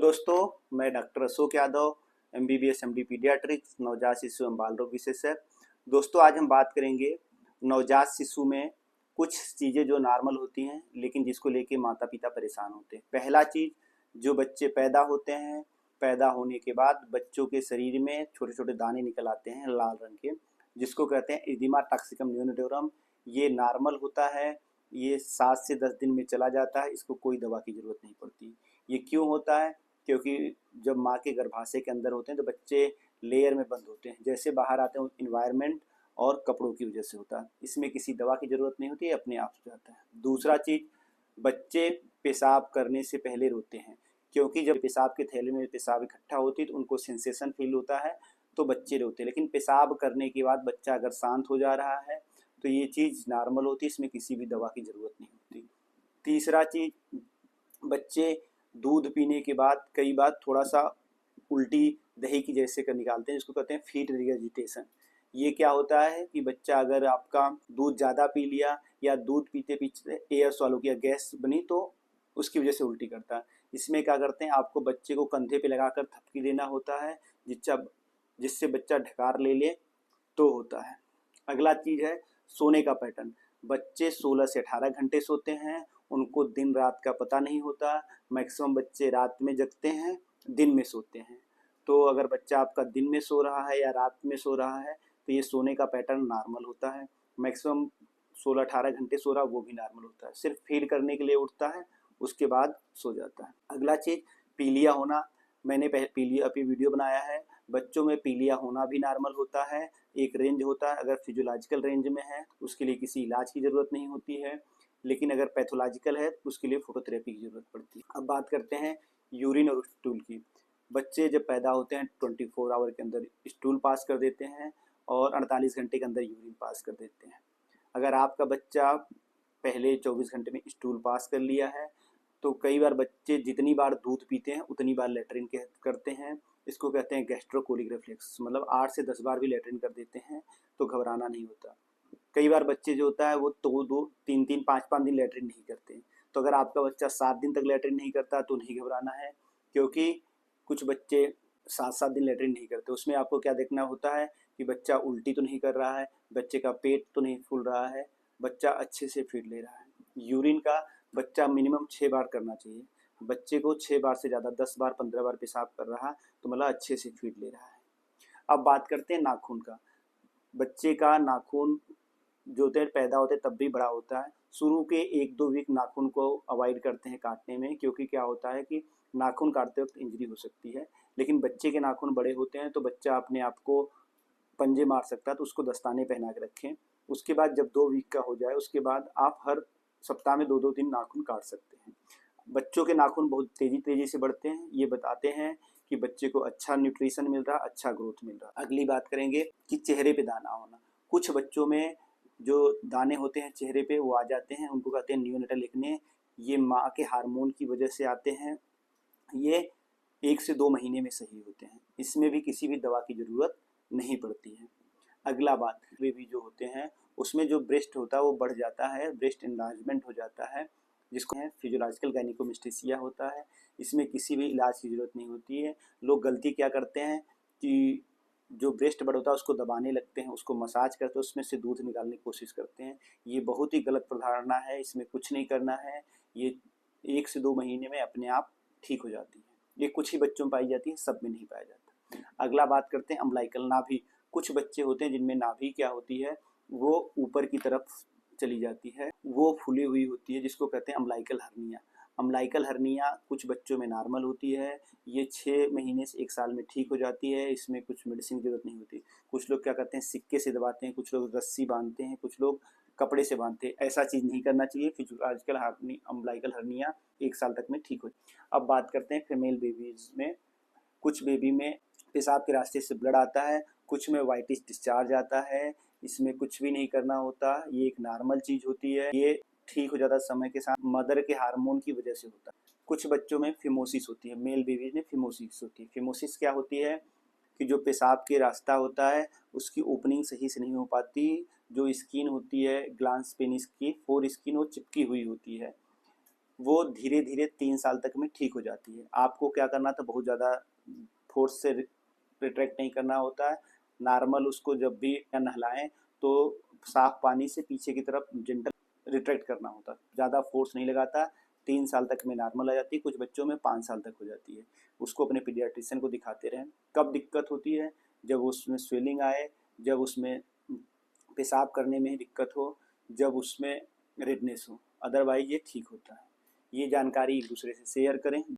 दोस्तों, मैं doctor Ashok Yadav, MBBS MD paediatrics, नवजात शिशु एवं बाल रोग विशेषज्ञ। दोस्तों, आज हम बात करेंगे नवजात शिशु में कुछ चीज़ें जो नॉर्मल होती हैं लेकिन जिसको लेके माता पिता परेशान होते हैं। पहला चीज़, जो बच्चे पैदा होते हैं, पैदा होने के बाद बच्चों के शरीर में छोटे छोटे दाने निकल आते हैं लाल रंग के, जिसको कहते हैं एडिमा टॉक्सिकम नियोनेटोरम। ये नॉर्मल होता है, ये 7 से 10 दिन में चला जाता है, इसको कोई दवा की ज़रूरत नहीं पड़ती। ये क्यों होता है? क्योंकि जब माँ के गर्भाशय के अंदर होते हैं तो बच्चे लेयर में बंद होते हैं, जैसे बाहर आते हैं इन्वायरमेंट और कपड़ों की वजह से होता है। इसमें किसी दवा की ज़रूरत नहीं होती, अपने आप हो जाता है। दूसरा चीज़, बच्चे पेशाब करने से पहले रोते हैं, क्योंकि जब पेशाब के थैले में पेशाब इकट्ठा होती है तो उनको सेंसेशन फील होता है, तो बच्चे रोते हैं। लेकिन पेशाब करने के बाद बच्चा अगर शांत हो जा रहा है तो ये चीज़ नॉर्मल होती है, इसमें किसी भी दवा की ज़रूरत नहीं होती। तीसरा चीज़, बच्चे दूध पीने के बाद कई बार थोड़ा सा उल्टी दही की जैसे कर निकालते हैं, जिसको कहते हैं फीड रिगर्जिटेशन। ये क्या होता है कि बच्चा अगर आपका दूध ज़्यादा पी लिया या दूध पीते पीते एयर सॉलो किया, गैस बनी, तो उसकी वजह से उल्टी करता है। इसमें क्या करते हैं, आपको बच्चे को कंधे पे लगाकर थपकी देना होता है, जिससे बच्चा ढकार ले ले तो होता है। अगला चीज़ है सोने का पैटर्न। बच्चे 16 से 18 घंटे सोते हैं, उनको दिन रात का पता नहीं होता। मैक्सिमम बच्चे रात में जगते हैं, दिन में सोते हैं। तो अगर बच्चा आपका दिन में सो रहा है या रात में सो रहा है तो ये सोने का पैटर्न नॉर्मल होता है। मैक्सिमम 16-18 घंटे सो रहा, वो भी नॉर्मल होता है। सिर्फ फीड करने के लिए उठता है, उसके बाद सो जाता है। अगला चीज़, पीलिया होना। मैंने पीलिया पे वीडियो बनाया है। बच्चों में पीलिया होना भी नॉर्मल होता है। एक रेंज होता है, अगर फिजियोलॉजिकल रेंज में है उसके लिए किसी इलाज की ज़रूरत नहीं होती है, लेकिन अगर पैथोलॉजिकल है तो उसके लिए फोटोथेरेपी की ज़रूरत पड़ती है। अब बात करते हैं यूरिन और स्टूल की। बच्चे जब पैदा होते हैं 24 आवर के अंदर स्टूल पास कर देते हैं और 48 घंटे के अंदर यूरिन पास कर देते हैं। अगर आपका बच्चा पहले 24 घंटे में स्टूल पास कर लिया है तो कई बार बच्चे जितनी बार दूध पीते हैं उतनी बार लेटरिन करते हैं। इसको कहते हैं गैस्ट्रोकोलिक रिफ्लेक्स, मतलब 8 से 10 बार भी लेटरिन कर देते हैं, तो घबराना नहीं होता। कई बार बच्चे जो होता है वो 2-2, 3-3, 5-5 दिन लेटरिन नहीं करते। तो अगर आपका बच्चा 7 दिन तक लेटरिन नहीं करता तो नहीं घबराना है, क्योंकि कुछ बच्चे 7-7 दिन लेटरिन नहीं करते। उसमें आपको क्या देखना होता है कि बच्चा उल्टी तो नहीं कर रहा है, बच्चे का पेट तो नहीं फूल रहा है, बच्चा अच्छे से फीड ले रहा है। यूरिन का बच्चा मिनिमम 6 बार करना चाहिए। बच्चे को 6 बार से ज़्यादा 10 बार 15 बार पेशाब कर रहा तो मतलब अच्छे से फीड ले रहा है। अब बात करते हैं नाखून का। बच्चे का नाखून जो होते हैं पैदा होते तब भी बड़ा होता है। शुरू के 1-2 वीक नाखून को अवॉइड करते हैं काटने में, क्योंकि क्या होता है कि नाखून काटते वक्त इंजरी हो सकती है। लेकिन बच्चे के नाखून बड़े होते हैं तो बच्चा अपने आप को पंजे मार सकता है, तो उसको दस्ताने पहना के रखें। उसके बाद जब 2 वीक का हो जाए उसके बाद आप हर सप्ताह में 2-2 दिन नाखून काट सकते हैं। बच्चों के नाखून बहुत तेज़ी से बढ़ते हैं, ये बताते हैं कि बच्चे को अच्छा न्यूट्रिशन मिल रहा, अच्छा ग्रोथ मिल रहा। अगली बात करेंगे कि चेहरे पे दाना होना। कुछ बच्चों में जो दाने होते हैं चेहरे पे वो आ जाते हैं, उनको कहते हैं नियोनेटल एक्ने। ये माँ के हार्मोन की वजह से आते हैं। ये 1 से 2 महीने में सही होते हैं, इसमें भी किसी भी दवा की ज़रूरत नहीं पड़ती है। अगला बात, बेबी जो होते हैं उसमें जो ब्रेस्ट होता है वो बढ़ जाता है, ब्रेस्ट एनलार्जमेंट हो जाता है, जिसको फिजियोलॉजिकल गायनिकोमेस्टेसिया होता है। इसमें किसी भी इलाज की ज़रूरत नहीं होती है। लोग गलती क्या करते हैं कि जो ब्रेस्ट बड़ा होता है उसको दबाने लगते हैं, उसको मसाज करते हैं, उसमें से दूध निकालने की कोशिश करते हैं। ये बहुत ही गलत प्रधारणा है, इसमें कुछ नहीं करना है। ये 1 से 2 महीने में अपने आप ठीक हो जाती है। ये कुछ ही बच्चों में पाई जाती है, सब में नहीं पाया जाता। अगला बात करते हैं अम्बलाइकल नाभि। कुछ बच्चे होते हैं जिनमें नाभि क्या होती है, वो ऊपर की तरफ चली जाती है, वो फूली हुई होती है, जिसको कहते हैं अम्बलाइकल हर्निया। अम्बलाइकल हर्निया कुछ बच्चों में नॉर्मल होती है, ये 6 महीने से 1 साल में ठीक हो जाती है, इसमें कुछ मेडिसिन की ज़रूरत नहीं होती। कुछ लोग क्या करते हैं, सिक्के से दबाते हैं, कुछ लोग रस्सी बांधते हैं, कुछ लोग कपड़े से बांधते हैं। ऐसा चीज़ नहीं करना चाहिए। फिजियोलॉजिकल अम्बलाइकल हर्निया 1 साल तक में ठीक हो। अब बात करते हैं फीमेल बेबीज़ में। कुछ बेबी में पेशाब के रास्ते से ब्लड आता है, कुछ में वाइटिश डिस्चार्ज आता है। इसमें कुछ भी नहीं करना होता, ये एक नॉर्मल चीज़ होती है, ये ठीक हो जाता है समय के साथ, मदर के हार्मोन की वजह से होता है। कुछ बच्चों में फिमोसिस होती है, मेल बेबीज में फिमोसिस होती है। फिमोसिस क्या होती है कि जो पेशाब के रास्ता होता है उसकी ओपनिंग सही से नहीं हो पाती, जो स्किन होती है ग्लांस पेनिस की फोर स्किन वो चिपकी हुई होती है। वो धीरे धीरे 3 साल तक में ठीक हो जाती है। आपको क्या करना था, बहुत ज़्यादा फोर्स से रिट्रैक्ट नहीं करना होता है। नॉर्मल उसको जब भी नहलाएं तो साफ पानी से पीछे की तरफ जेंटल रिट्रैक्ट करना होता है, ज़्यादा फोर्स नहीं लगाता। 3 साल तक में नॉर्मल आ जाती है, कुछ बच्चों में 5 साल तक हो जाती है। उसको अपने पीडियाट्रिशियन को दिखाते रहें। कब दिक्कत होती है, जब उसमें स्वेलिंग आए, जब उसमें पेशाब करने में दिक्कत हो, जब उसमें रेडनेस हो, अदरवाइज ये ठीक होता है। ये जानकारी एक दूसरे से शेयर करें।